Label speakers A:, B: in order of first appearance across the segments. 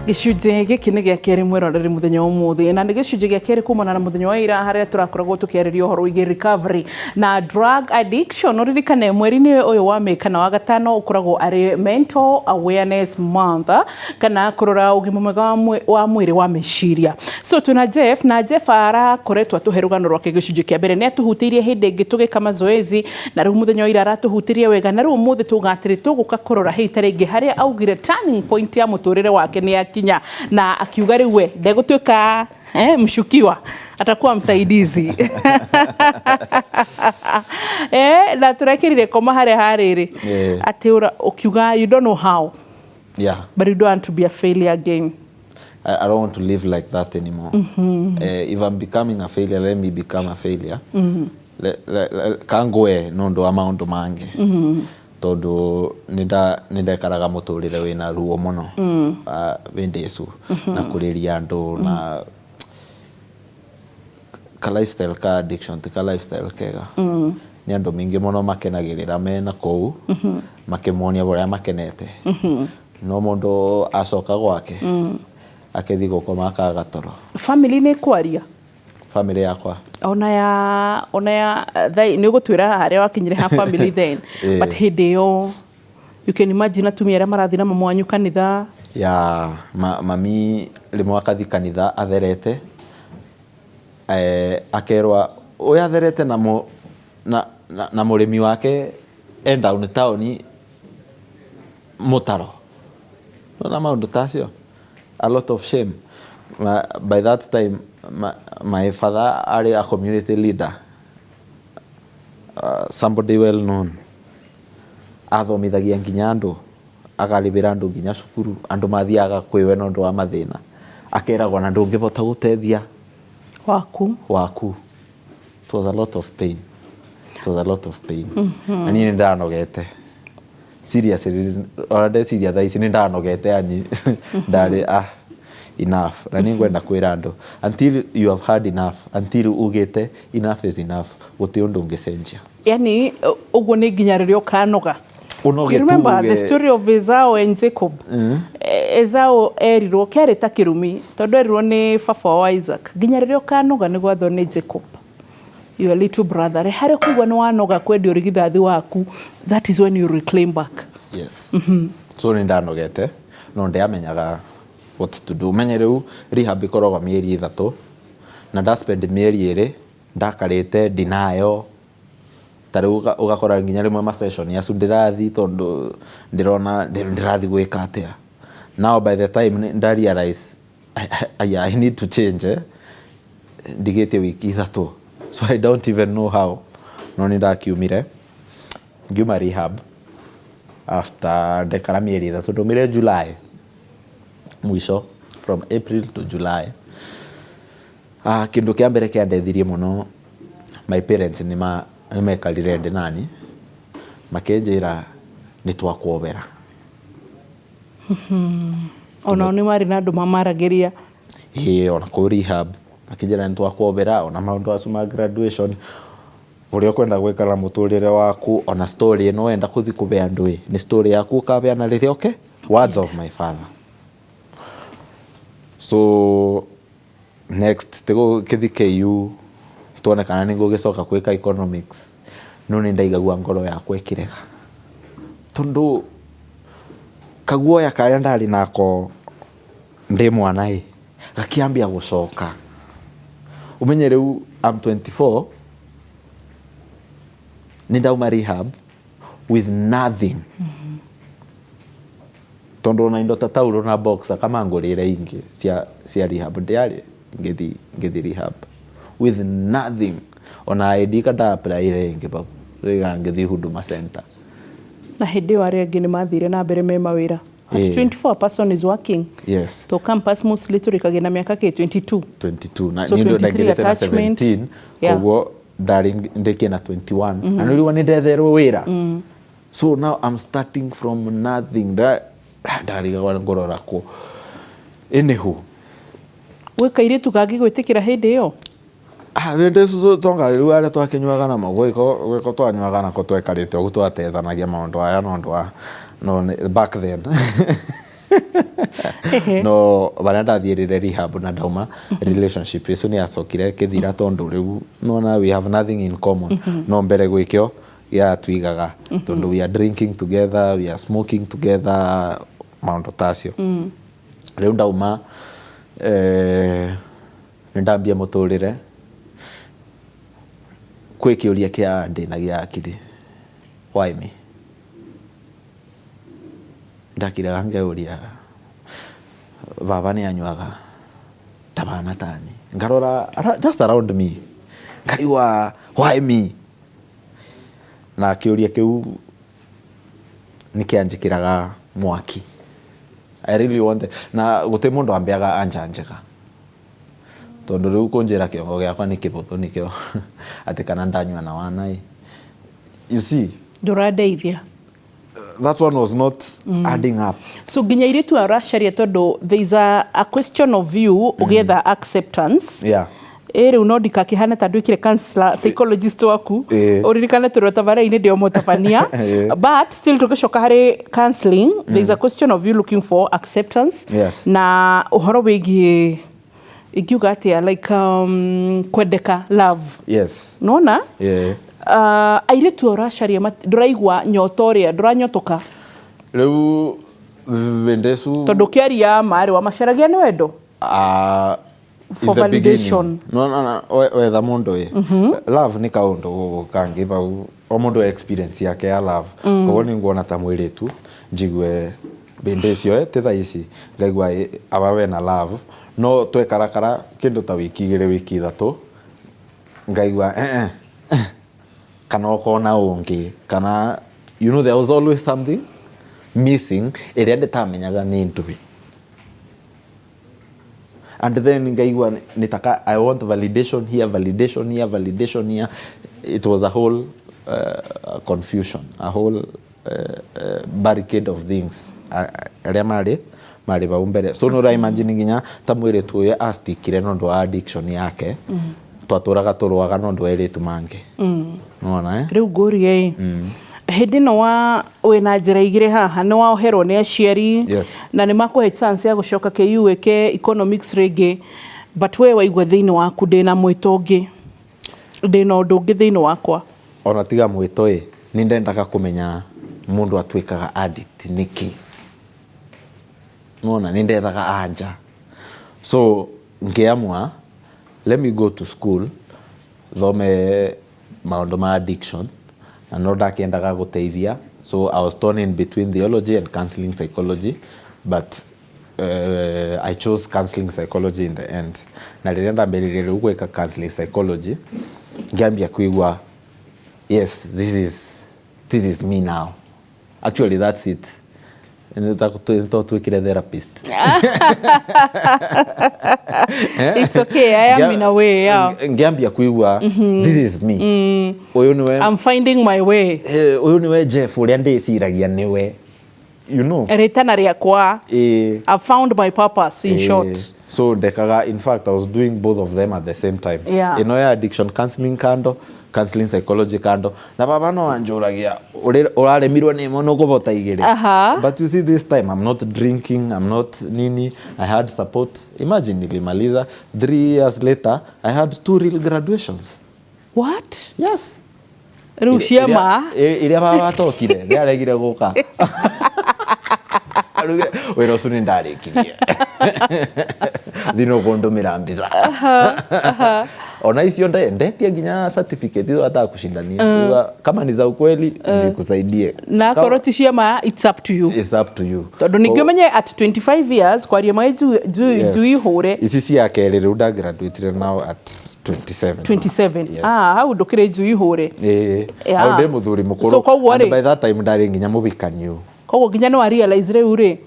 A: Gicunjĩ gĩkĩ nĩ gĩa kerĩ mwĩroreri mũthenya ũmũthĩ, na nĩ gĩcunjĩ gĩa kerĩ kumana na mũthenya wa ira harĩa tũrakoragwo tũkĩarĩria ũhoro wĩgiĩ recovery na drug addiction. Ũririkane mweri-inĩ ũyũ wa Mĩĩ kana wa gatano ũkoragwo arĩ mental awareness month, kana kũrora ũgima mwega wa mwĩrĩ wa meciria. So tuna Jeff, na Jeff arakoretwo atũhe rũgano rwake gĩcunjĩ kĩa mbere, nĩ atũhutirie hĩndĩ ĩngĩ tũgĩka mazoezi, na rĩu mũthenya wa ira aratũhutirie wega, na rĩu ũmũthĩ tũgatĩrĩ tũgũka kũrora hĩ tarĩngĩ harĩa augire turning point ya mũtũrĩre wake nĩ akinya, na akiuga rĩu we ndegũtuĩka mshukiwa, atakuwa msaidizi. Na tũrekĩrire koma harĩa harĩrĩ atĩ ukiuga you don't know how, but you don't want to be a failure again.
B: I don't want to live like that anymore. If I'm becoming a failure, let me become a failure. Kangoe nondo wa maũndũ mangĩ. Tondũ nĩndekaraga mũtũrĩre wĩna ruo mũno wĩndĩcu na kũrĩria andũ na ka lifestyle ka addiction ti ka lifestyle kega. Nĩ andũ mingĩ mũno makenagĩrĩra mena kũu makĩmonia ũrĩa makenete, no mũndũ acoka gwake akĩthi gũkoma akaga toro.
A: Family nĩ kwaria?
B: Family yakwa
A: ona ya nĩ gũtwĩra harĩa wakinyire ha family then but hĩndĩ ĩyo you can imagine atumia arĩa marathi na mama wanyu kanitha.
B: Mami rĩmwe akathi kanitha atherete, akerwa ũyũ atherete na mũrĩmi wake down town mũtaro na maũndũ tacio. A lot of shame. By that time my father are a community leader, somebody well known. Athomithagia nginya andũ, agaribĩra andũ nginya cukuru, andũ mathiaga kwĩwe na ũndũ wa mathĩna, akeragwo na ndũngĩhota gũteithia waku. It was a lot of pain. Na niĩ nĩndanogete seriously, ndeciria thaa ici nĩndanogete yani ndarĩ enough. Na nĩngwenda kwĩra andũ until you have had enough, until ugĩte enough is enough, gũtĩ ũndũ ũngĩcenjia.
A: Yani ũguo nĩ nginya rĩrĩa ũkanoga.
B: You
A: remember the story of Esau and Jacob? Esau erirwo kĩarĩ ta kĩrumi tondũ erirwo nĩ baba wa Isaac, nginya rĩrĩa ũkanoga nĩ gwathwo nĩ Jacob, your little brother. Harĩa kũigua nĩ wanoga kwendia ũrigithathi waku, that is when you reclaim back.
B: Yes. So nĩndanogete no ndĩamenyaga what to do. Menye rĩu rehab ikoragwo mĩeri 3 na ndaspend mĩeri 2 ndakarĩte denial. Tarĩu ũgakora nginya rĩmwe ma session yacu ndĩrathi tondũ ndĩrona ndĩrathi gwĩka atĩa. Now by the time nda realize I need to change, ndigĩte wiki 3, so I don't even know how. No nĩndakiumire ngiuma rehab after ndekara mĩeri 3, ndũmire July mwisho, from April to July. Kĩndũ kĩa mbere kĩandethirie mũno, my parents nĩmekarire ndĩ nani makĩnjĩra nĩtwakwobera.
A: Ona nĩ marĩ na andũ mamaragĩria.
B: Ona kũ rehab makĩnjĩra nĩtwakwobera, ona maũndũ acu ma graduation, ũrĩa ũkwenda gwĩka na mũtũrĩre waku, ona story ĩno wenda kũthi kũbe andũ nĩ story yaku ũkabeana rĩrĩa words of my father. So next tego kithi KU tuone kana nĩngũgĩcoka gwĩka economics, no nĩndaigagua ngoro yakwa ĩkĩrega tondũ kaguoya karĩa ndarĩ nako ndĩ mwana gakĩambia gũcoka. Ũmenye rĩu I'm 24, nĩndauma rehab with nothing. Tondo na indo ta tauro na boxer kama ngũrĩre ingĩ cia rehab ndiarĩ ngĩthi rehab with nothing. Ona ID kada apply ingĩ bau ngĩthi Huduma Center.
A: Na hĩndĩ ĩyo arĩa angĩ nĩmathire na mbere me mawĩra. At 24 person is working.
B: Yes.
A: To campus mostly turĩkagĩa na mĩaka 22.
B: Na niĩ ndo ndagĩrĩte na 17, koguo ndarĩ ndĩkĩ na 21. Na nĩrĩu nĩndetherwo wĩra. So now I'm starting from nothing. Ndarigagwa ngoro rakwo. Anywho,
A: we kairitu kangĩ gwĩtĩkĩra hĩndĩ ĩyo?
B: Wende suzo tonga rĩu arĩa twakĩnyuaga na gwĩko twanyuaga nako twekarĩte ũguo twatethanagia maũndũ aya no back then. no baria ndathierire rehab na ndauma relationship icio ni yacokire kithira tondu riu nona we have nothing in common no mbere gwikio ya twigaga tondu we are drinking together, we are smoking together, maundu tacio riu ndauma ndambia muturire kwi kiuria kia ndinagia akiri why me ndakiraga ngeuria baba ni anywaga tabana tani ngarora just around me ngariwa why me na kiuria kiu nikianjikiraga mwaki I really want na guti mundu ambiaga anjanjega tondu riu kunjira kiongo giakwa ni kibuthu nikio ati kana ndanywa na wanai you see
A: nduradeithia
B: that one was not adding up.
A: So ginya iritu arasharia tondu there is a question of view ugether acceptance.
B: Yeah.
A: Ere unodika kihana tandu ikire counselor psychologist waku uririkane turota bara-ini ndio mutafania but still tugicoka hari counseling there is a question of you looking for acceptance.
B: Yes.
A: Na uhoro wigie ikiuga atia like kwendeka love.
B: Yes.
A: Nona?
B: Yeah.
A: Airetu orasharia nduraigwa nyotoria nduranyotoka
B: riu vendesu
A: tondu kiaria mari wa macaragia ni wendo for validation
B: no wetha mundu love ni kaundu kangi bau o mundu experience yake ya love koguo ni nguona ta mwiritu njigwe vendecio tetha ici ngaigwa abawe na love no twekarakara kindu ta wiki igiri wiki ithatu ngaigwa kana okona ungi kana you know there was always something missing iria nditamenyaga ni ndui and then ngaigwa nitaka I want validation here it was a whole confusion a whole barricade of things aria mari baumbere so no imagine nginya ta mwire tuye astikire no ndo addiction yake twaturaga turwaga no ndo iritu mange nona
A: riu ngurie hindi no wa wina njira igire haha ni waoherwo ni aciari na ni makuhe chance ya gucoka KU ke economics rege but we waigwa thiini waku ndina mwito ungi ndina undu ungi thiini wakwa
B: ona tiga mwito ni ndendaga kumenya mundu atwikaga addict niki nona ni ndendaga anja so ngiamwa let me go to school thome maundu ma addiction and no ndakiendaga guteithia so I was torn in between theology and counseling psychology but I chose counseling psychology in the end na riria ndambiririe gwika counseling psychology ngiambia kuigwa yes this is me now actually that's it ndio tuikire therapist
A: it's okay I am in a way yeah
B: ngiambia kuigwa this is me uyu niwe
A: I'm finding my way
B: uyu niwe Jeff uria ndiciragia niwe you know
A: ritana riakwa I found my purpose in short
B: so ndekaga in fact I was doing both of them at the same time ya addiction counseling kando counseling psychology kando na baba no anjuragia uraremirwo ni mo no kubota igire but you see this time I'm not drinking I'm not nini I had support imagine nilimaliza 3 years later I had 2 real graduations
A: what
B: yes
A: rushema
B: iria baba tokire ndiaregire guka wera ucio ni ndarikirie thino gondomira mbica ona icio ndetia nginya certificate hizo hata kushindania kama ni za ukweli zikusaidie
A: na koroti ciama it's up to you tondu ningi menye at 25 years kwaria mai juu ihure
B: ici cia kere ru da graduate now at 27
A: yes. Hau ndukire juu ihure
B: au ndi muthuri mukuru
A: so
B: and by that time ndari nginya mubikanio
A: koguo nginya no realize riu ri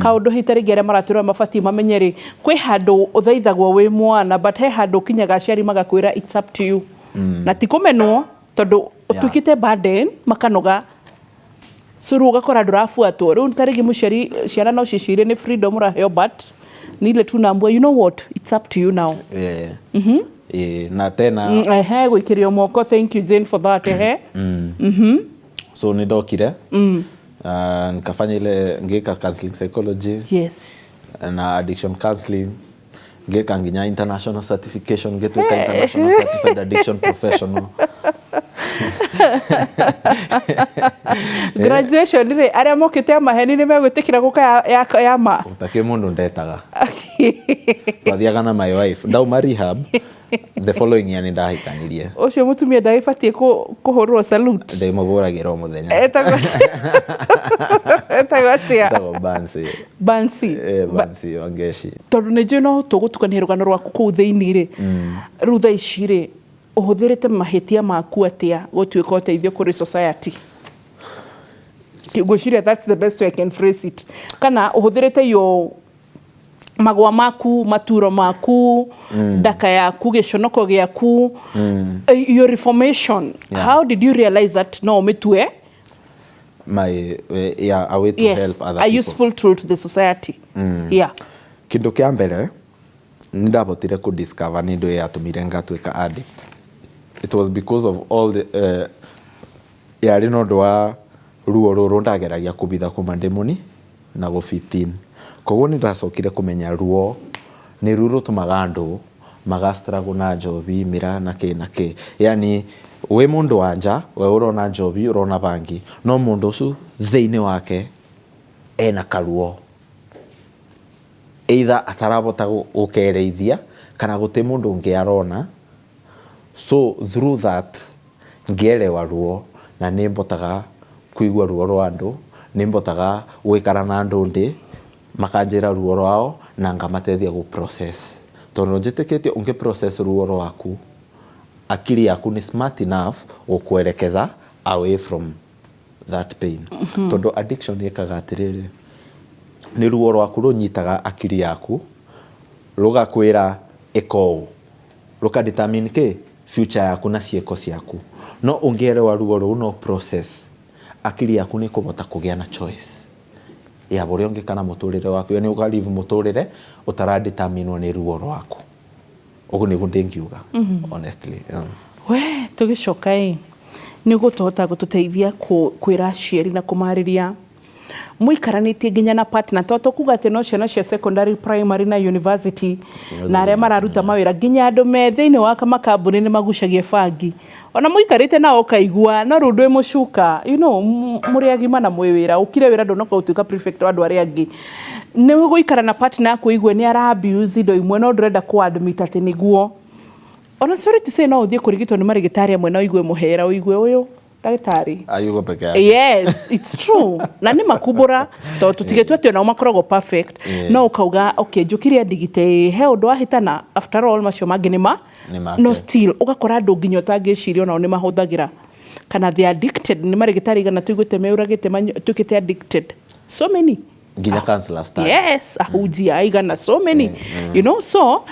A: kaundu hitari gere maratura mabati mamenyeri kwi handu uthaithagwo wi mwana but he handu kinyaga aciari magakwira it's up to you na tikumenwo tondu utukite burden makanoga suru ugakora ndurafuatwo riu tarigi muciari ciana no cicire ni freedom raheo but nile tu nambwa you know what it's up to you now
B: na tena
A: gwikirio moko thank you Jane for that so
B: ni ndokire nikafanya ile ngeka counseling psychology.
A: Yes.
B: Na addiction counseling. Ngeka nginya international certification, ngetweka international certified addiction professional.
A: Graduation re aria mokite amaheni ni megwitikira guka ya ma.
B: Utake mundu ndetaga. Twathiaga na my wife. Ndauma rehab. The following year ndahikanirie.
A: Ucio mutumia ndaibatie kuhurwo salute.
B: Ndaimuguragira muthenya.
A: Etagwatia.
B: Bansi.
A: Bansi.
B: Bansi wangeshi.
A: Tondu ni njino tugutukania rugano rwaku kuu thiini ri. Rutha ici ri uhuthirite mahitia maku atia gutwika uteithio kuri society. Ngwiciria that's the best way I can phrase it. Kana uhuthirite yo magwa maku, maturo maku, daka yaku, giconoko giaku, your reformation. Yeah. How did you realize that no mitwe?
B: A way to help other people.
A: A useful tool to the society. Yeah.
B: Kindu kia mbere ndabotire ku discover ni ndo yatumire ngatwika addict. It was because of all the yari no ndwa ruo ruru ndageragia kubitha kuma ndemuni na go 15. Koguo ni ndacokire kumenya ruo ni ruru tumaga andu magastruggle na njobi mira na ke. Yani we mundu wanja we urona njobi urona bangi no mundu ucu thiini wake ena karuo. Either atarabota gukereithia kana guti mundu ungi arona. So through that ngerewa ruo na nimbotaga kuigua ruo rwa andu, nimbotaga gwikara na andu ndi makanjira ruo rwao na ngamatethia gu process. Tondu njitikitie unge process ruo rwaku, akili yaku ni smart enough gukwerekeza away from that pain. Tondu addiction yekaga atiriri, ni ruo rwaku runyitaga akili yaku rugakwira eko ruka determine ke future yaku na cieko ciaku. No ungerewa ruo ru no process, akili yaku ni kubota kugia na choice ya buri ongekana muturire waku. Yani ukalive muturire utaradeterminwo ni ruo rwaku. Ugu ni gundengiuga honestly.
A: We tugicoka ni gutohota gututeithia kwira aciari na kumariria muikaranitie nginya na partner toto kuga ati no ciana cia secondary, primary na university na aria mararuta mawira nginya andu me thiini wa makambuni ni magucagie bangi ona muikarite na ukaigua no rundu imucuka muri agima na mwiwira ukire wira ndo no utuika prefect wa andu aria angi ni guikara na partner yaku igwe ni ara abuse ndo imwe no ndurenda ku admit ati niguo ona sorry to say no uthie kurigitwo ni marigitari amwe no igwe muhera uigwe uyu dagitari
B: ayugo peke yake.
A: Yes, it's true. Na ni makubura to tutigetwe tyo na makorogo perfect. No ukauga okay njukiria digite he undu ahitana after all macio mangi no still ugakora andu nginyo tangicirio nao ni mahuthagira kana they addicted ni marigitari gana tuigute meuragite tukite addicted so many
B: nginya counselors time.
A: Yes, ahujia aigana so many so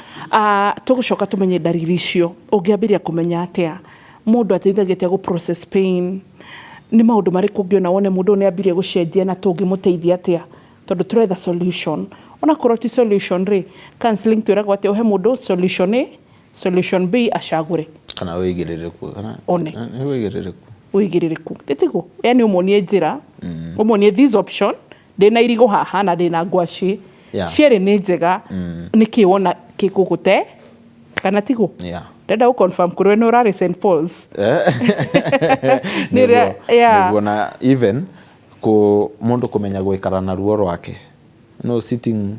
A: tugucoka tumenye dariri icio ungiambiria kumenya atia mundu ateithagia go process pain ni maundu mariku ngiona wone mundu ni ambirie gucenjia na tungimuteithia atia tondu turetha solution ona koroti solution ri counseling twiragwo ati uhe mundu solution A solution B acagure
B: kana wigiririku kana
A: one wigiririku tetigo yani umonie njira umonie this option ndina irigo haha na ndina ngwaci ciere ni njega niki wona kikugute kana tigo Dada confirm kurwe no rari St. Paul's.
B: Niguona even ku mundu kumenya gwikara na ruo rwake. No sitting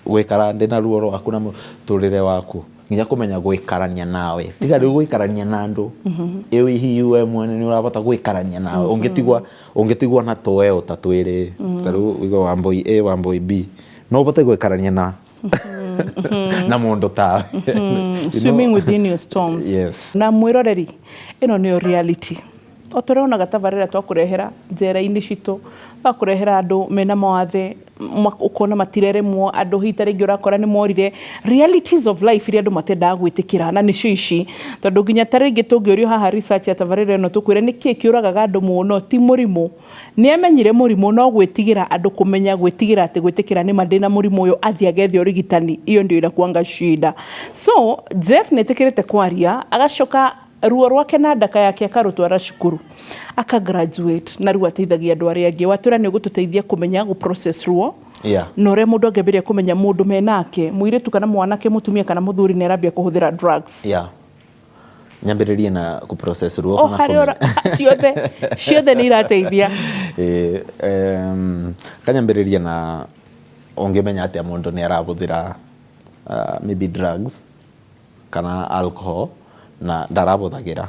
B: gwikara ndina ruo rwaku na muturire waku. Nginya kumenya gwikarania nawe. Tiga ri gwikarania na andu. Ewe hiwe mwene ni urabota gwikarania nawe. Ungetigwa na toe utatwire. Taru wigo wamboi A wamboi B. No bote gwikarania na na mundu ta
A: swimming within your storms.
B: Yes.
A: Na mwiroreri ino ni reality otorona gatabarira twakurehera njera-ini citu twakurehera andu mena mawathe ukona matireremwo andu hitare ngi urakora ni morire realities of life iria andu matendaga gwitikira na nicio ici tondu nginya taringi tungiorio haha research ya tabarira ino tukwire niki kiuraga andu muno ti murimu ni amenyire murimu no gwitigira andu kumenya gwitigira ati gwitikira ni madina murimu uyu athia gethe urigitani iyo ndio irakuanga shida. So Jeff netikirite kwaria agacoka ruo rwake na ndaka yake akarutwara cukuru aka graduate na riu ateithagia andu aria angi watwira ni gututeithia kumenya gu process ruo na uria mundu angebiria kumenya mundu menake muiritu kana mwanake mutumia kana muthuri ni arambia kuhuthira drugs
B: nyambiririe na ku process ruo
A: kana ciothe ni irateithia
B: kanyambiririe na ungimenya atia mundu ni arahuthira maybe drugs kana alcohol na ndarabuthagira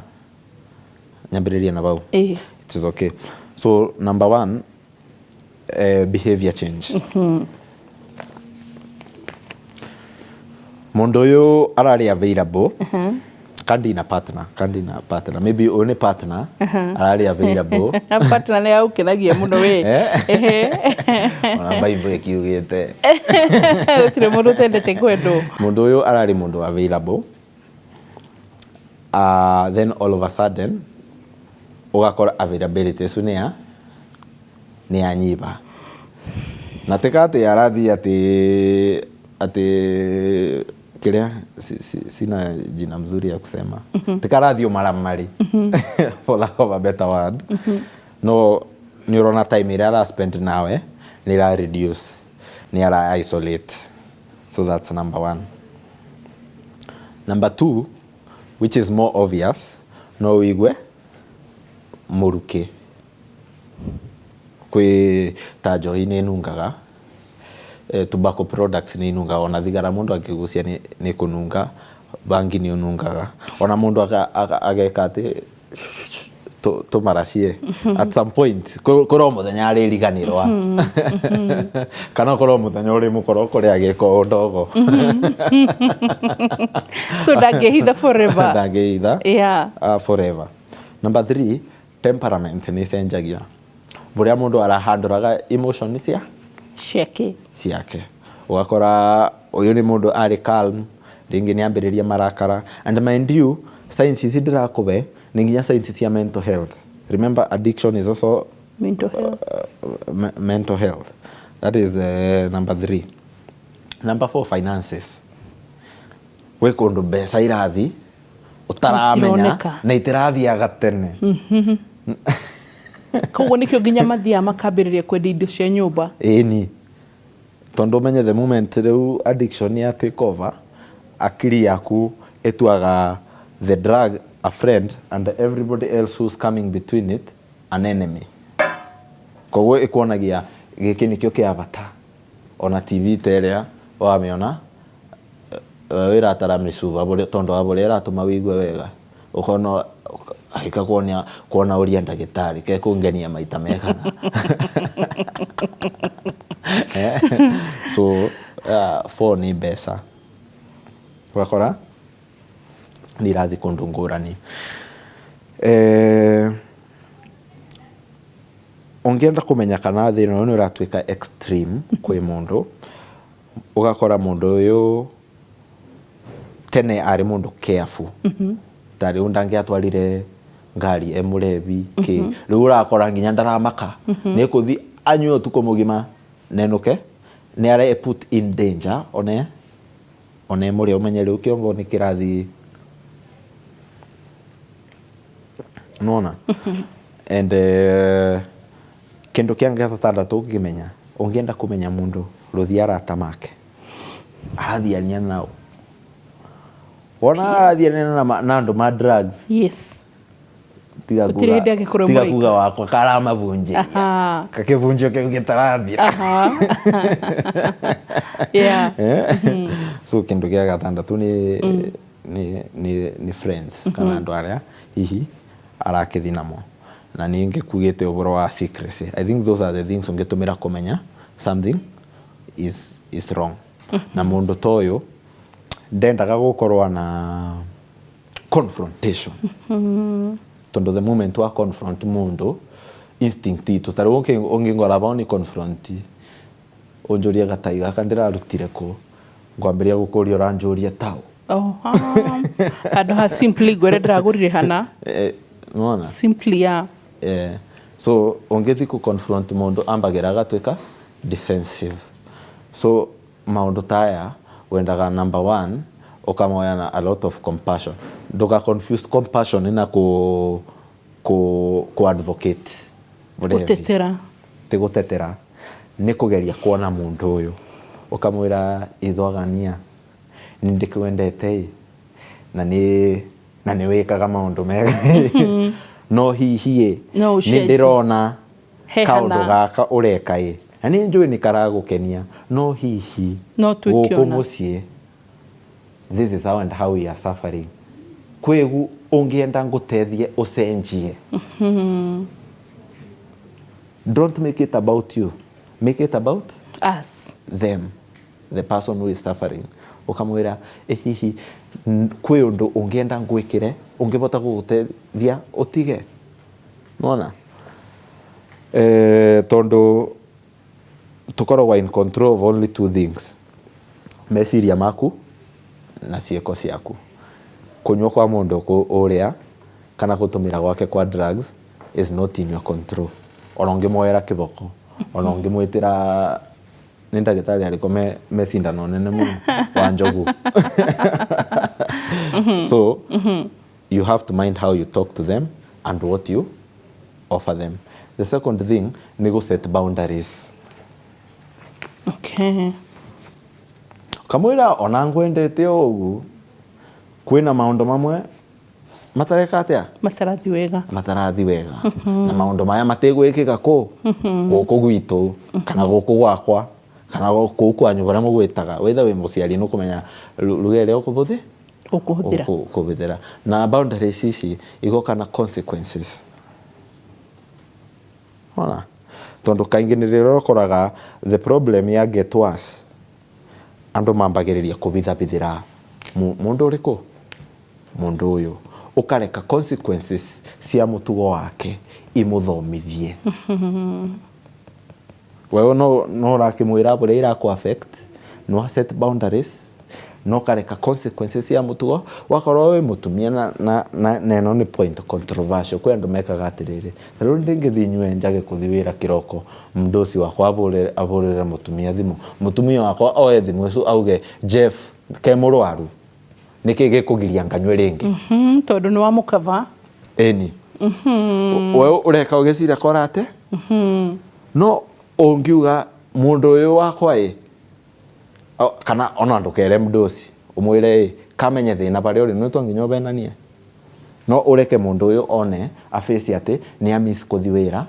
B: nyambiririe na bau it is okay. So number 1 behavior change. Mundu uyu arari available kandi na partner maybe one partner arari available
A: partner ne au kenagia muno we
B: ona Bible ikiugite
A: utire mundu tendete kwendo
B: mundu uyu arari mundu available then all of a sudden ugakora availability su ni anyiba na tekate arathi ati kiria sina jina mzuri ya kusema tekarathio maramari for lack of a better word no neurona time ira ara spend nawe ni ra reduce ni ara isolate. So that's number 1. Number 2, which is more obvious, no igwe muruke kwi ta njohi ni nungaga tobacco products ni nunga ona thigara mundu akigucia ni kununga bangi ni unungaga ona mundu ageka ati to maracie at some point koro muthenya ari riganirwa kana koro muthenya uri mukoro kore ageko ndogo
A: so ndangehitha forever
B: forever. Number 3, temperament ni cenjagia buria mundu arahanduraga emotion ciake ugakora uyu ni mundu ari calm ringi ni ambiriria marakara and mind you science is ndirakube ni nginya science cia mental health. Remember addiction is also mental health. That is number 3. Number 4, finances. We kundu mbeca irathi utaramenya na itirathiaga tene
A: koguo nikio nginya mathia makambiriria kwendia indo cia nyumba
B: ni tondu menye the moment reu addiction ya take over akili yaku etuaga the drug a friend and everybody else who's coming between it an enemy. Koguo ikuonagia giki nikio kia bata ona TV terea wamiona wira taramisuva bole tondo abole ratuma wigwe wega ukono ahika kuona uria ndagitari ke kungenia maita mekana so for ni besa wakora ni rathi kundu ngurani ongienda kumenya kana thina ni uratwika extreme kwi mundu ugakora mundu uyu tene ari mundu careful tari undange atwarire ngari emurevi ki riu urakora nginya ndaramaka ni kuthi anyuo tuko mugima nenuke ni ara put in danger one muri umenye riu kiombo ni kirathi nona and kendo kianga tatandatu ukimenya ungienda kumenya mundu ruthiara tamake athiania nao wona athiania na andu ma drugs tiga kuga wakwa karama bunje kakivunjio ke gitarathira so kendo kia gatandatu ni friends kana andu aria hihi arakithinamo na ninge kugite uboro wa secrecy. I think those are the things ungetumira kumenya something is wrong na mundu toyo ndendaga gukorwa na confrontation tondo the moment wa confront mundu instinct itu taro ongingora boni confront onjoria gataiga kandira rutire ko ngwambiria gukuria ranjoria tao
A: ado ha simply gwere dragurire hana
B: nona
A: simply
B: so ongethi ku confront mundu ambagira gatweka defensive. So maundu taya wendaga number 1 ukamoya na a lot of compassion. Nduga confuse compassion na ku advocate
A: gutetera
B: ti gutetera ni kugeria kuona mundu uyu ukamwira ithogania ni ndikwendete na ni wikaga maundu mega no hihi ni ndirona kaundu gaka ureka na ni njui ni karagukenia no hihi guku mucii this is how and how we are suffering kwegu ungienda ngutethie ucenjie don't make it about you, make it about
A: us,
B: them, the person who is suffering. Ukamwira hihi kwi undu ungienda ngwikire ungibota gugutethia utige mona tondu tukoragwa in control of only two things, meciria maku na cieko ciaku. Kunywa kwa mundu uria kana gutumira gwake kwa drugs is not in your control. Ona ungimwoera kiboko, ona ungimwitira ni ndagitari ariko me sindano nene muno wa njogu. So you have to mind how you talk to them and what you offer them. The second thing ni go set boundaries.
A: Okay.
B: Kamwira ona ngwendete ugu kwina maundu mamwe matareka atia matarathi wega na maundu maya matigwikika guku gwitu kana guku gwakwa kana guku kwanyu bara mugwitaga wetha wi muciari no kumenya lugere ukuhuthira na boundaries ici igoka na consequences. Ona tondu kaingi ni riro koraga the problem ya get worse andu mambagiriria kubithabithira mundu uriku mundu uyu ukareka consequences cia mutugo wake imuthomithie. Wewe no rakimwira bure ira ku affect no set boundaries no kareka consequences cia mutugo wakorwo we mutumia na neno ni point controversial kwa ndo mekaga atiriri riu ndingithi nywe njage kuthi wira kiroko mdosi wakwa aburire mutumia thimu mutumia wakwa oe thimu icu auge Jeff ke murwaru niki gikugiria nganywe ringi
A: tondu ni wa mukava
B: eni wewe ureka ugecira korate no ungiuga mundu uyu wakwa kana ona ndukere mdosi umwire kamenye thina bari uri no tonginya benanie no ureke mundu uyu one afesi ati ni amis kuthi wira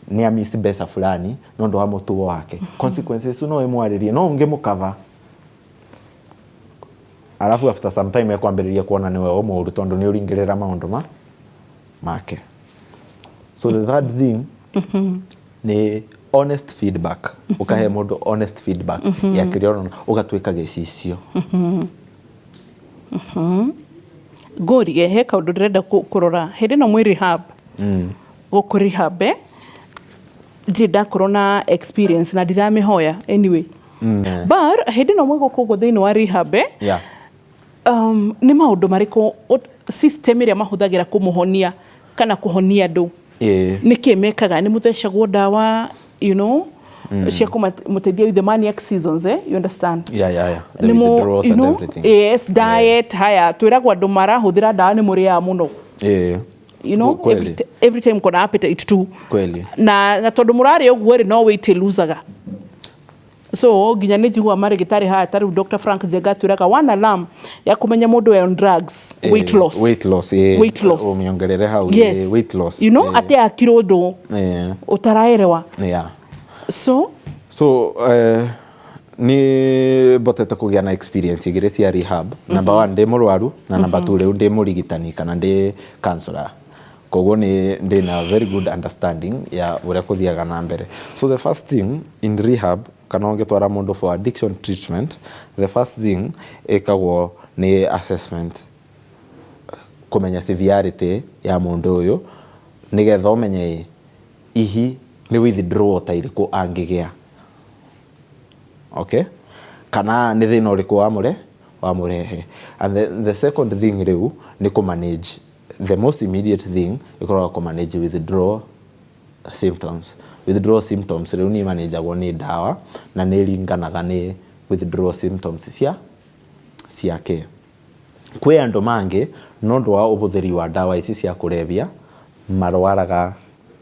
B: ni amis besa fulani no ndo wa mutugo wake consequences no imwaririe no ungimukava alafu after some time ekwambiriria kuona ni wewe muru tondu ni uringirira maundu make. So the third thing ni honest feedback. Ukahe mundu honest feedback ya kiriona ugatwika gicicio
A: gori he kaundu ndirenda kurora hindi no mwi rehab guku rehab ndakorwo na experience na ndiramihoya anyway but hindi no mwi guku thiini wa rehab ni maundu mariku system iria mahuthagira kumuhonia kana kuhonia andu niki mekaga ni muthecagwo dawa you know cia kumutethia with the maniac seasons you understand
B: the withdrawals and everything
A: yes diet haya twiragwo andu marahuthira dawa ni muria muno you know every time kona appetite too
B: kweli
A: na tondu murari uguo ri no weight losaga so ginya ni jigwa marigitari haya tari Dr. Frank Njenga twiraga one alarm ya kumenya mundu on drugs weight loss
B: umiongerere hau weight loss
A: you know ate akiro ndo utaraerewa so
B: ni botete kugia na experience igire cia rehab number 1 ndi murwaru na number 2 riu ndi murigitani kana ndi counselor koguo ni na very good understanding ya uria kuthiaga na mbere. So the first thing in rehab kana ungetwara mundu for addiction treatment, the first thing ekagwo ni assessment kumenya severity ya mundu uyu nigetha umenye ihi ni withdraw ta iriku angigia okay kana ni thina uriku wa murehe. And the second thing riu ni ku manage the most immediate thing ikorwa ku manage withdrawal symptoms riu ni manage agwo ni dawa na ni ringanaga ni withdrawal symptoms ciake. Kwĩ andũ mangĩ no ũndũ wa ũhũthĩri wa ndawa ici cia kũrebia marwaraga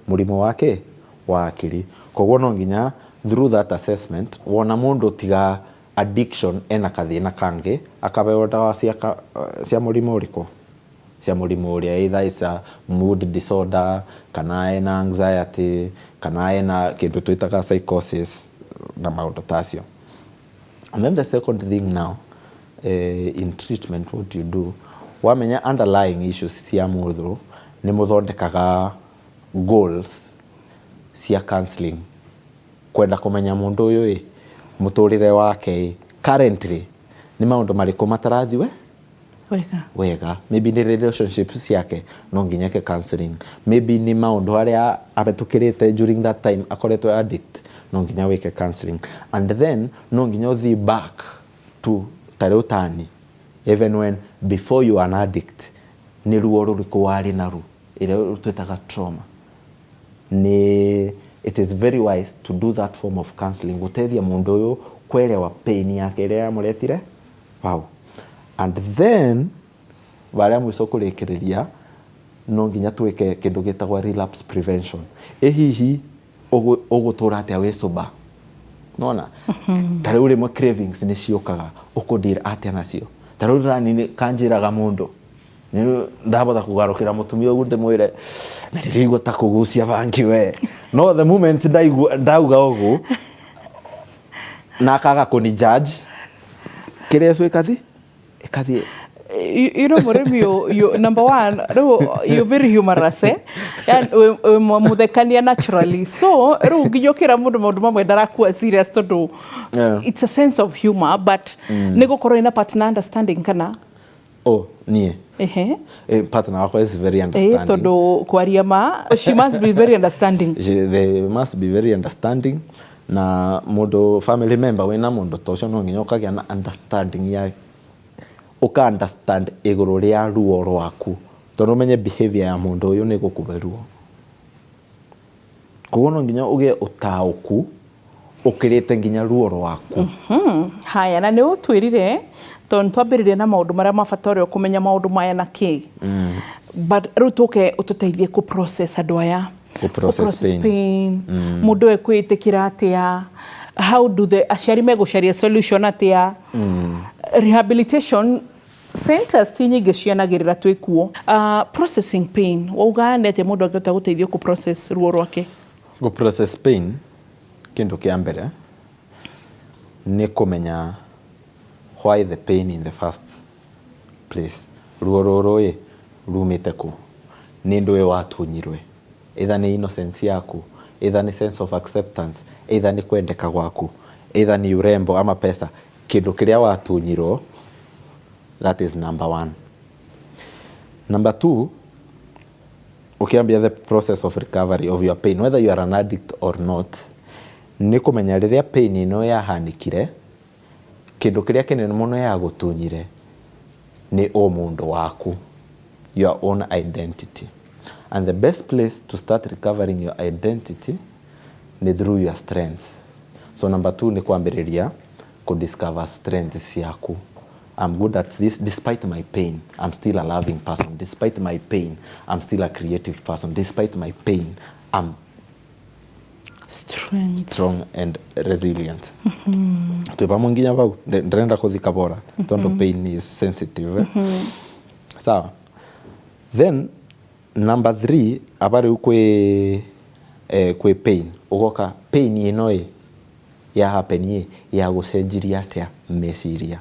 B: mũrimũ wake wa akiri. Koguo no nginya through that assessment wona mũndũ tiga addiction ena kathĩna kangĩ akaheo ndawa cia mũrimũ ũrĩkũ, cia mũrimũ ũrĩa either is a mood disorder kana ena anxiety kana ena kĩndũ twĩtaga psychosis na maũndũ tacio. And then the second thing now in treatment, what you do, wamenya underlying issues cia mũndũ nĩ mũthondekaga goals cia counseling kwenda kũmenya mũndũ ũyũ mũtũrĩre wake currently nĩ maũndũ marĩkũ matarathiĩ wega. Maybe nĩ relationships ciake no nginya ke counseling. Maybe nĩ maũndũ arĩa abetũkĩrĩte during that time akoretwo addict no nginya weke counseling. And then no nginya ũthiĩ back to tarĩ ũtani even when before you are an addict nĩ ruo rũrĩkũ warĩ naru ĩrĩa twĩtaga trauma. It is very wise to do that form of counseling gũteithia mũndũ ũyũ kwelewa pain yake ĩrĩa yamũretire wow. And then barĩa mũico kũrĩkĩrĩria no nginya twĩke kĩndũ gĩtagwo relapse prevention. Hihi ũgũtũra atĩa wĩ sober? Nona tarĩu rĩmwe cravings nĩ ciũkaga ũkũdeal atĩa nacio. Tarĩu rani kanjĩraga mũndũ ndabota kũgarũkĩra mũtumia ũguo ndĩmwĩre na ndĩrigua ta kũgucia bangi we no the moment ndauga ũguo na akaga kũni judge kĩrĩa cũ ĩkathiĩ.
A: You know, you number one, you're very humorous, eh? And muthekania naturally. So, ngĩnyokera mũndũ maũndũ mamwe ndarakuwa serious tondũ it's a sense of humor, but nĩgũkorwo ina partner understanding kana
B: niĩ partner wakwa is very understanding.
A: Tondũ kwaria ma she must be very understanding.
B: They must be very understanding. Na mũndũ family member wĩna mũndũ tocio no nginya ũkagĩa na understanding ya understand igũrũ rĩa ruo rwaku tondũ ũmenye behavior ya mũndũ ũyũ nĩ gũkũbe ruo. Koguo no nginya ũgĩe ũtaũku ũkĩrĩte nginya ruo rwaku.
A: Haya, na nĩ ũtwĩrire tondũ twambĩrĩrie na maũndũ marĩa mabata ũrĩa kũmenya maũndũ maya na kĩ. But rĩu tũke ũtũteithie kũ process andũ aya.
B: Process pain.
A: Mũndũ ekwĩtĩkĩra atĩa? How do the aciari megũcaria solution atĩa? Rehabilitation centers ti nyingĩ cianagĩrĩra twĩ kuo. Processing pain, wauga nĩ atĩa mũndũ angĩhota gũteithio kũ process ruo rwake?
B: Kũ process pain kĩndũ kĩa mbere nĩ kũmenya why the pain in the first place. Ruo rũrũ rumĩte kũ? Nĩ ndũ watunyirwe? Either nĩ innocence yaku, either nĩ sense of acceptance, either nĩ kwendeka gwaku, either nĩ urembo ama pesa. Kĩndũ kĩrĩa watunyirwo, that is number one. Number two, ukiambia the process of recovery of your pain, whether you are an addict or not, nĩ kũmenya rĩrĩa pain ĩno yahanĩkire, kĩndũ kĩrĩa kĩnene mũno yagũtunyire nĩ mũndũ waku, your own identity. And the best place to start recovering your identity ni through your strengths. So number two ni kuambĩrĩria ku discover strengths yaku. I'm good at this. Despite my pain, I'm still a loving person. Despite my pain, I'm still a creative person. Despite my pain, I'm strong and resilient. Tuipa munginya bau ndĩrenda kũthika bora tondũ pain is sensitive. Sawa. Then number three, abari kwe pain. Ugoka pain ĩno ya happen ya gũcenjiria atĩa meciria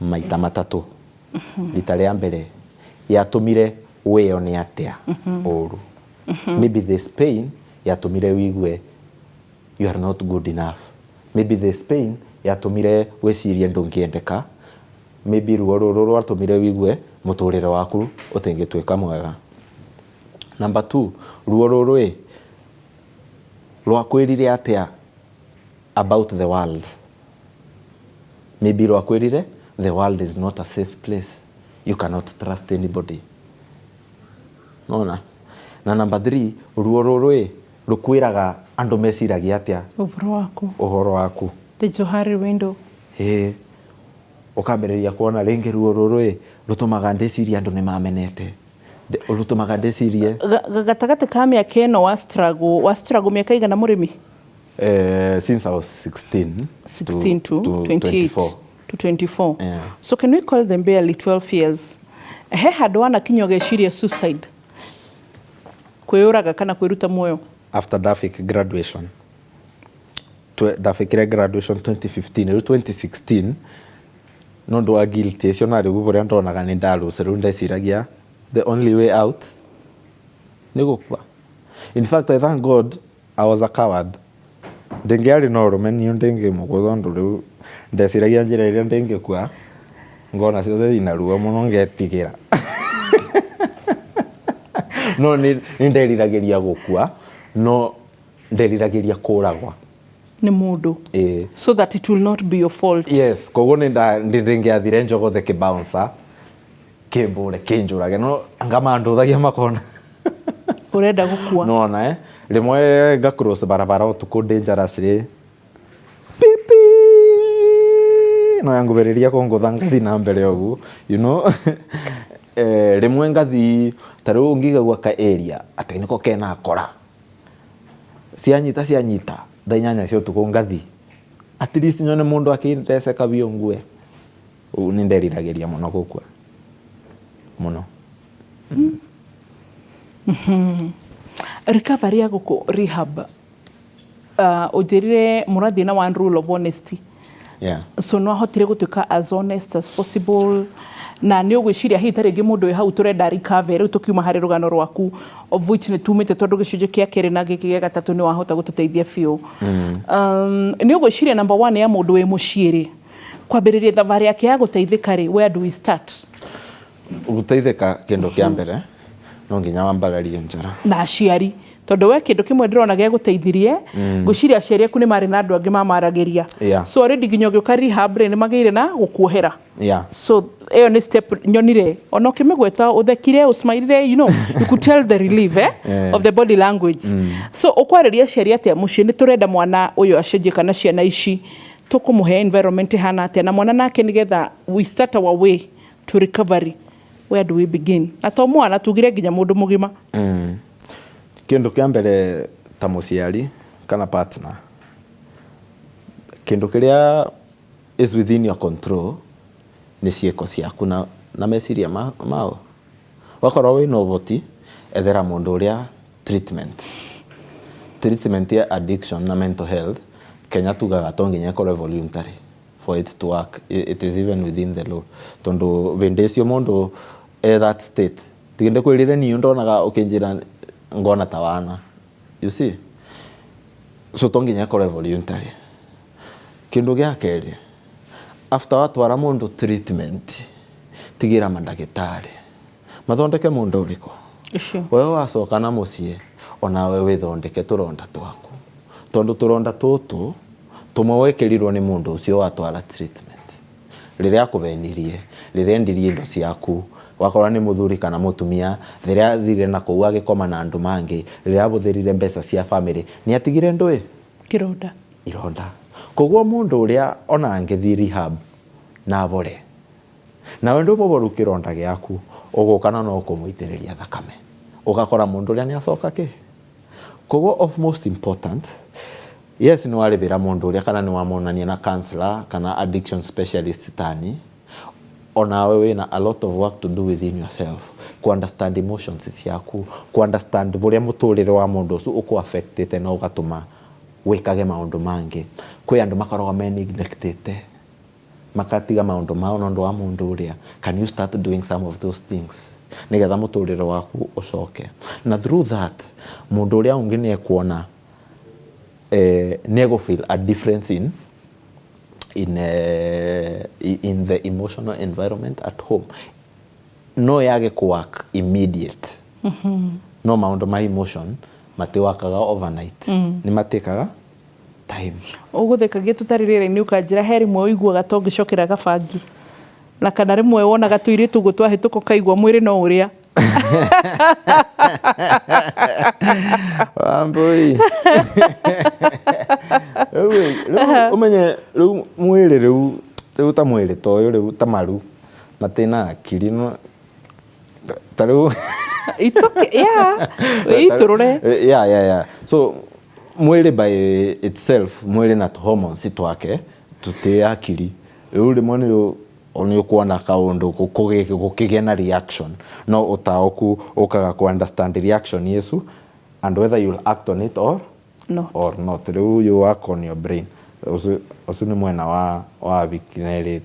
B: maita matatũ. Rita rĩa mbere yatũmire wĩone atĩa ũru. Maybe this pain yatũmire wigue you are not good enough. Maybe this pain yatũmire wĩcirie ndũngĩendeka. Maybe ruo rũrũ rwatũmire wigue mũtũrĩre waku ũtĩngĩtuĩka mwega. Number two, ruo rũrũ rwakwĩrire atĩa about the world. Maybe rwakwĩrire the world is not a safe place. You cannot trust anybody. Nona. Na number three, ruo rũrũ rukwĩraga andũ meciragia atĩa
A: ũhoro waku.
B: The Johari window. ukambereria kuona ringi ruo ruru rutumaga ndeciria andu ni mamenete rutumaga ndecirie
A: gatagati ka miaka ino wa struggle miaka igana murimi
B: since I was
A: 16 to
B: 24
A: to 24
B: yeah.
A: So can we call them barely 12 years he handu wana kinyo geciria suicide kwiyuraga kana kwiruta muoyo
B: after Dafik graduation ndafikire graduation 2015 rĩu 2016 no ndo wa guilty cio na rĩu boria ndonaga ni ndaruse rĩu ndeciragia the only way out ni gukua. In fact I thank God I was a coward ndingiari no rumeni ndingi mugutho ndu rĩu ndeciragia njira iria ndingikua ngona ciothe ina ruo muno ngetigira no ni nderiragiria gukua no nderiragiria kuragwa
A: ni mundu so that it will not be your fault.
B: Yes, koguo ndingiathire njogothe kibouncer kimbure kinjurage no angama nduthagia makona
A: urenda gukua
B: no rimwe nga cross barabara utuku dangerously pipi no yangubereria kongotha ngathi na mbere ogu you know rimwe ngathi taru ngigagwa ka area ati niko kena akora cianyita thainyanya cio tuku ngathi at least nyone mundu akindeceka bio ngue ni nderiragiria muno gukua muno.
A: Recovery ya guku rehab ujirire murathi na one rule of honesty so no ahotire gutuika as honest as possible na ni ugwiciria hi taringi mundu hau turenda recovery tukiuma hari rugano rwaku of which ni tumite tondu gicunje kia keri na giki gia gatatu ni wahota gututeithia fiu ni ugwiciria number 1 ya mundu we muciiri kwambiriria thavari yake ya guteithika ri where do we start
B: guteithika kindu kia mbere no nginya wambagarie njara
A: na aciari tondu we kindu kimwe ndirona gia guteithirie ngwiciria aciari aku ni mari na andu angi mamaragiria so already nginya ugiuka rehab ni magire na gukuohera so eyo ni step nyonire ona ukimegweta uthekire usmailire you know you could tell the relief of the body language so ukwariria aciari atia mucii ni turenda mwana uyu acenjie kana ciana ici tukumuhe environment hana atia na mwana nake nigetha we start our way to recovery. Where do we begin? Ato mwana tugire nginya mundu mugima
B: kindu kia mbere ta muciari kana partner kindu kiria is within your control ni cieko ciaku na meciria mao wakorwo wina uboti ethera mundu uria treatment ya addiction na mental health Kenya tugaga to nginya ikorwo voluntary for it to work. It is even within the law tondu vendecio mundu that state tigende kwirire ni ndonaga ukinjira ngona tawana you see so tonginya ikorwo voluntary. Kindu gia keri after watwara mundu treatment tigira mandagitari mathondeke mundu uriko wewe wacoka na mucie ona wewe withondeke turonda twaku tondu turonda tutu tumwekerirwo ni mundu ucio watwara treatment riria akubenirie riria endirie indo ciaku wakorwa ni muthuri kana mutumia riria thire na kou agikoma na andu mangi riria abuthirire mbeca cia family ni atigire ndui ironda koguo mundu uria ona angithi rehab na bore na wendo boboru kironda giaku ugukana no kumuitiriria thakame ugakora mundu uria ni acoka ki koguo of most important yes ni waribira mundu uria kana ni wamonania na counselor kana addiction specialist tani ona wewe na a lot of work to do within yourself ku understand emotions ciaku ku understand buria muturire wa mundu ucio uko affected na ugatuma wikage maundu mangi kwi andu makoroga me neglected makatiga maundu mao nondu wa mundu uria can you start doing some of those things nigetha muturire waku ucoke na through that mundu uria ungi ni ekuona nego feel a difference in the emotional environment at home no yage ku work immediate no maundu ma emotion matiwakaga overnight ni matekaga time
A: uguthekagia tutaririre ni ukanjira heri mwe uiguaga to ngicokera gabangi na kana rimwe wonaga tuire tugo twahituko kaigwa mwiri no uria
B: Amboi umenye mwiri riu rĩu ta mwĩrĩ ta ũyũ rĩu ta maru matĩna akiri no ta rĩu
A: it's okay yeah iturure
B: yeah so mwĩrĩ by itself mwĩrĩ na hormones twake tutĩ akiri rĩu rĩmwe nĩ ũkuona kaũndũ gũkĩgĩa na reaction no ũtaũku ũkaga ku understand reaction yesu and whether you'll act on it or not rĩu you work on your brain ũcio nĩ mwena wa wiki-inĩ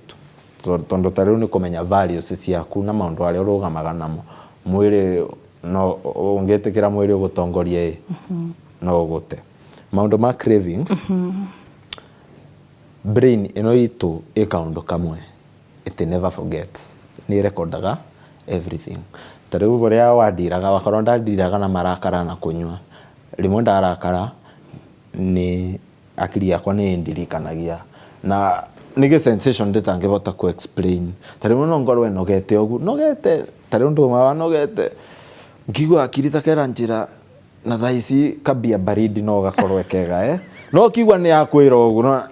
B: tondũ ta rĩu nĩ kũmenya values ciaku na maũndũ arĩa ũrũgamaga namo mwĩrĩ no ũngĩtĩkĩra mwĩrĩ ũgũtongorie no ũgũte maũndũ ma cravings brain ĩno itũ ĩ kaũndũ kamwe it never forgets nĩ recordaga everything ta rĩu ũrĩa wandiraga wakorwo ndandiraga na marakara na kũnyua rĩmwe ndarakara ni akili yakwa nĩ ndirikanagia na nĩ sensation ndĩtangĩhota ku explain ta rĩu no ngorwe nogete ũgu nogete ta rĩu ndũma wa nogete ngigwa akili takera njĩra na thaici kabia baridi no gakorwo ekega no kigwa nĩ yakwĩra ũgu no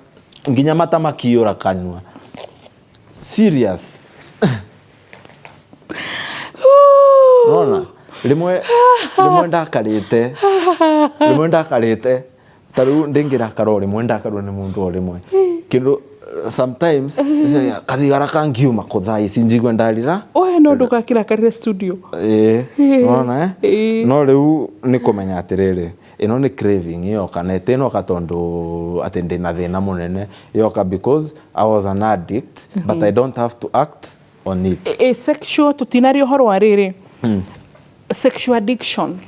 B: nginya mata makiũra kanua serious nona rimwe ndakarĩte ta rĩu ndĩngĩrakara rimwe ndakarwo nĩ mũndũ o rimwe kĩndũ sometimes kathigara kangiuma kũthaici njigua ndarira
A: no ndũgakĩrakarĩre studio
B: nona no rĩu nĩ kũmenya atĩrĩrĩ ĩno nĩ craving yoka na ĩtĩnoka tondũ atĩ ndĩna thĩna mũnene yoka because I was an addict but I don't have to act on it
A: sexual tutinario horo wa rĩrĩ sexual addiction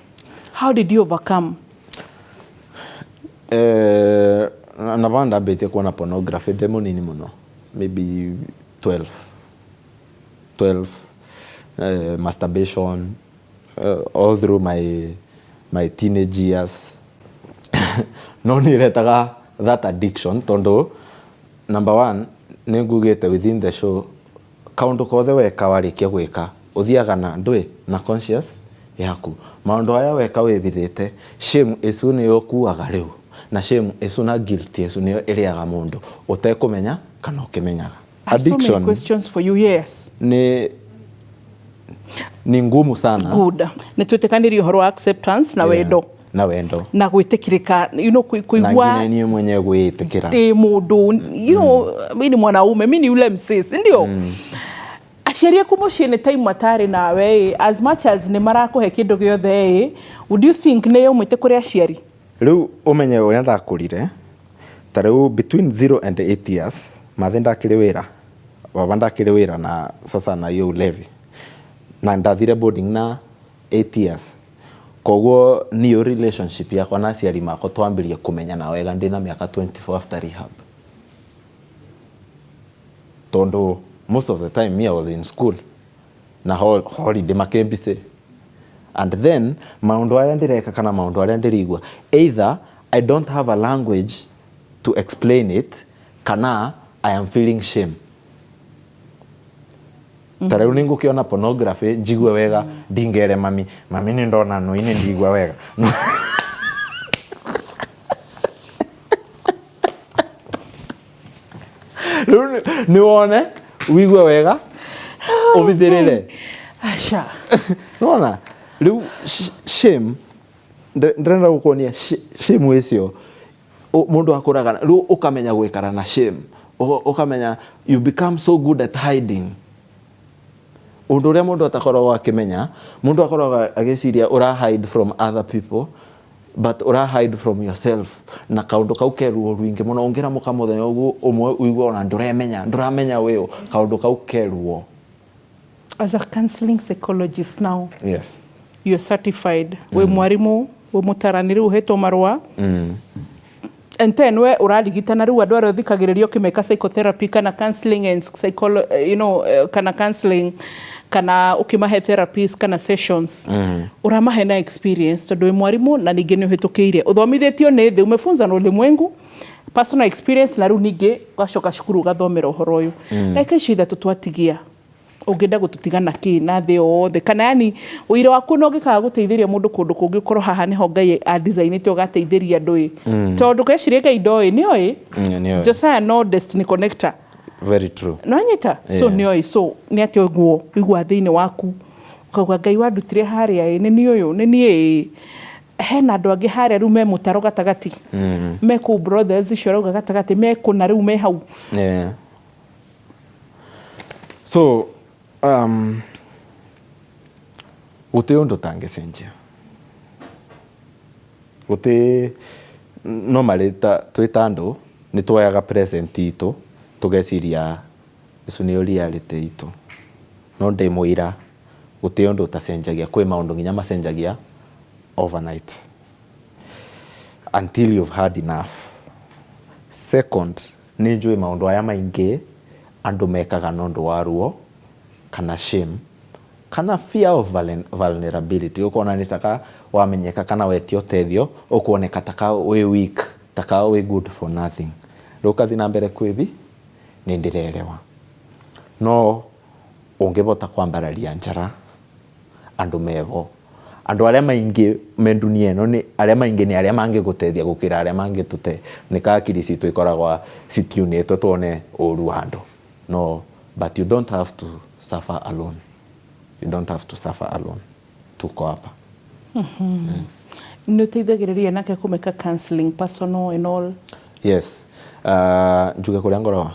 A: how did you overcome
B: na vanda mbĩtie kuona pornography ndĩ mũnini mũno maybe 12 masturbation all through my teenage years no nĩretaga that addiction tondũ number one nĩ ngugĩte within the show kaũndũ kothe weka warĩkia gwĩka ũthiaga na ndũĩ na conscious yaku maũndũ aya weka wĩbithĩte shame icu nĩyo kuaga rĩu na shame icu na guilt icu nĩyo ĩrĩaga mũndũ ũtekũmenya kana ũkĩmenyaga
A: addiction so many questions for you yes
B: ni ngumu sana
A: good nĩ twĩtĩkanĩrie ũhoro wa acceptance na wendo na gwĩtĩkĩrĩka kuigua
B: na ngine mwenye gwĩtĩkĩra
A: ndĩ mũndũ mimi ni mwanaume mimi ni yule msisi ndio aciari aku mũciĩ nĩ time matarĩ nawe as much as nĩ marakũhe kĩndũ gĩothe would you think nĩ umĩte kũrĩ aciari
B: rĩu ũmenye ũrĩa ndakũrire ta rĩu between 0 and 8 years mathe ndakĩrĩ wĩra baba ndakĩrĩ wĩra na sasa na yo levi na ndathire boarding na 8 years koguo niyo relationship yakwa na aciari makwa twambirie kũmenya na wega ndĩ na mĩaka 24 after rehab tondo most of the time me I was in school na holiday makembise and then maundu aya ndireka kana maundu aria ndirigwa either I don't have a language to explain it kana I am feeling shame tara rĩu nĩngũkĩona pornography njigue wega ndingere mami nĩ ndona nĩ ndigua wega rĩu nĩ wone wigue wega ũbithĩrĩre
A: acha
B: nona rĩu shame ndĩrenda gũkuonia shame icio mũndũ akũraga rĩu ũkamenya gwĩkara na shame ũkamenya you become so good at hiding ũndũ ũrĩa mũndũ atakoragwo akĩmenya mũndũ akoragwo agĩciria hide from other people but hide from yourself na kaũndũ kau keruo rwingĩ mũno ũngĩramũka mũthenya ũguo ũmwe ũigua ona ndũramenya wĩyo kaũndũ kau keruo.
A: As a counseling psychologist now,
B: yes,
A: you're certified we mwarimu we mũtaranĩri uhetwo marũa and then we ũraligitana rĩu andũ arĩa ũthikagĩrĩria ũkĩmeka psychotherapy kana counseling and kana counseling kana ũkĩmahe therapies kana sessions ũramahe na experience tondũ wĩ mwarimu na ningĩ nĩ ũhĩtũkĩire ũthomithĩtio nĩ thĩ umefunza na ulimwengu personal experience na rĩu ningĩ gacoka cukuru ugathomera ũhoro ũyũ reke icio ithatũ twatigia ũngĩenda gũtũtiga na kĩ na thĩ yothe kana yani ũira waku no ũngĩkaga gũteithĩria mũndũ kũndũ kũngĩ ũkorwo haha nĩho Ngai designĩte ũgateithĩria andũ tondũ keciria Ngai ndoĩ nĩoĩ Josiah no destiny connector
B: very true
A: no nyita so nioi so ni ati guo igwa thiini waku ukauga Ngai wandutire haria ni ni uyu ni ni hena andu angi haria riu me mutaro gatagati me ku brothers icio rauga gatagati me ku na riu me hau
B: so guti undu tangicenjia guti no marita twita andu ni twoyaga present itu tugeciria icu ni reality itu no ndi muira guti undu utacenjagia kwi maundu nginya macenjagia overnight until you've had enough. Second, ni njui maundu aya maingi andu mekaga nondu wa ruo kana shame kana fear of vulnerability. Ukona nitaka wamenyeka kana wetio tethio ukuoneka taka we weak taka we good for nothing. Rukathi na mbere kwithi ni ndirerewa no ungivota kwambararia njara andu mevo andu aria maingi me dunia ino ni aria maingi ni aria mangi gutethia gukira aria mangi tute ni ka akiri citu ikoragwa citunetwo tuone uru handu no but you don't have to suffer alone. You don't have to suffer alone. Tuko hapa.
A: Ni uteithagiriria nake kumeka counseling personal and all?
B: Yes. Njuge kuria ngorowa.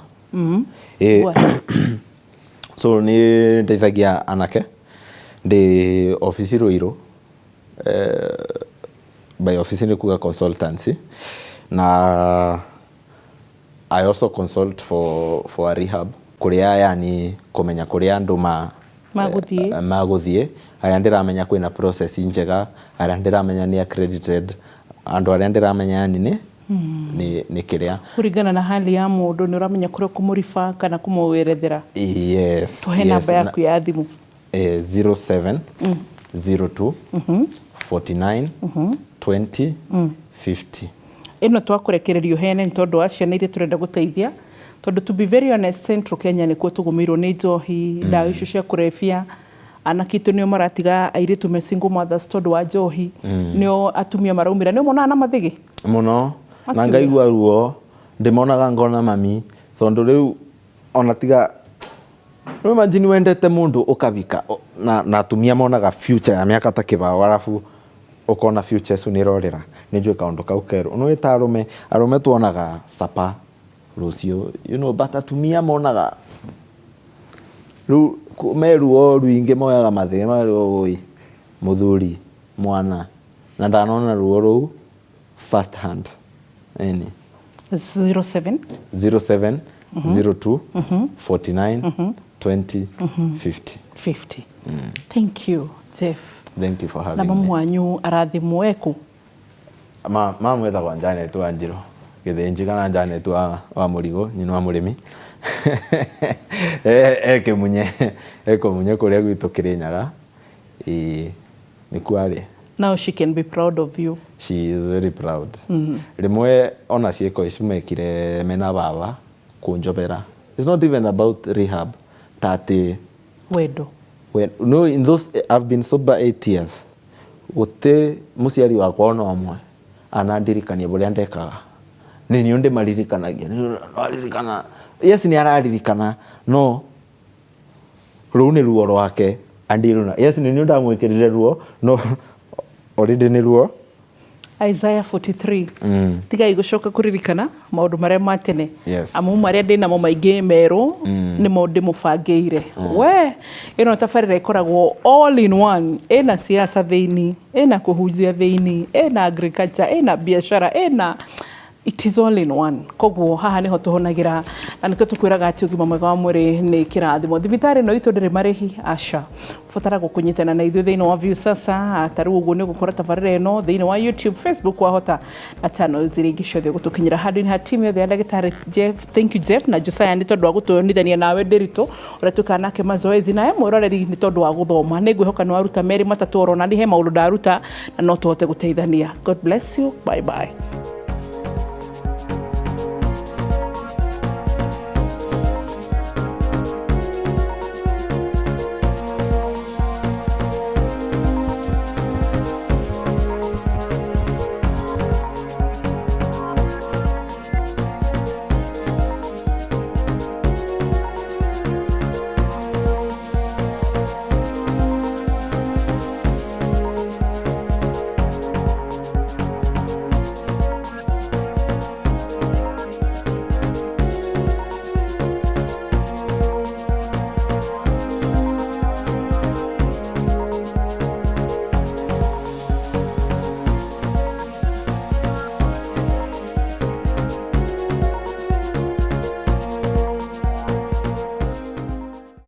B: So ni ndeithagia anake ndi office Ruiru by office ni kuga consultancy na I also consult for a rehab kuria yani kumenya kuria andu maguthie aria ndiramenya kwina process njega aria ndiramenya ni accredited andu aria ndiramenya ni kiria
A: kuringana na hali ya mundu ni uramenya kuria kumurifa kana kumuwerethera.
B: Yes.
A: Tuhe namba yaku ya thimu
B: 07 02 49 20 50.
A: Ino twakurekererio hene ni tondu wa ciana iria turenda guteithia tondu to be very honest Central Kenya ni kuo tugumirwo ni njohi ndawa icio cia kurefia anakitu nio maratiga airitu me single mothers tondu wa njohi nio atumia maraumira nio mona na mathigi
B: muno na ngaigua ruo ndimonaga ngona mami tondu riu ona tiga no imagine wendete mundu ukabika na atumia monaga future ya miaka ta kibao arafu ukona future su nirorera nijue kaundu kau keru no eta arume tuonaga sapa rucio but atumia monaga ru meruo ruinge moyaga mathema oi muthuri mwana na ndanona ruo ru first hand any
A: 07
B: 02 49 20 50.
A: Thank you Jeff.
B: Thank you for having
A: me. Na mamu wanyu arathimwo eku
B: mamu wethagwa Janet Wanjiru githinji kana Janet wa Murigo nyina wa murimi eko munye kuria gwitu Kirinyaga ni kwari.
A: Now she can be proud of you.
B: She is very proud. Rimwe ona cieko icimekire mena baba kunjobera. It's not even about rehab.
A: Wedo.
B: No, in those I've been sober 8 years. Wote musiari wakwa no amwe anandirikania buria ndekaga. Ni nionde maririkanagia. Maririkana. Yes ni araririkana. No. Rune ruo rwake andiruna. Yes ni nionda mwikirire ruo. No. Already ni ruo.
A: Isaiah 43 tiga igushoka kuririkana maundu maria matene amu maria ndina mo maingi meru ni maundu mubangiire we ino tafarira ikoragwo all in one ena siasa thiini ena kuhunjia thiini ena agriculture ena biashara ena it is all in one koguo haha niho tuhonagira na nikio tukwiraga ati ugima mwega wa mwiri ni kirathimo thibitari no itu ndiri marihi asha futara gukunyitana na ithu thiini wa View Sasa ataru uguo ni gukora tabarira ino thiini wa YouTube Facebook wahota na channel ziringi ciothe gutukinyira handu ni ha team yothe ya Ndagitari Jeff. Thank you Jeff na Josiah ni tondu wa gutuonithania nawe ndirito ura tukanake mazoezi na mwiroreri ni tondu wa guthoma ni ngwihoka ni waruta meri matatu orona ni he maundu ndaruta na no tuhote guteithania. God bless you. Bye bye.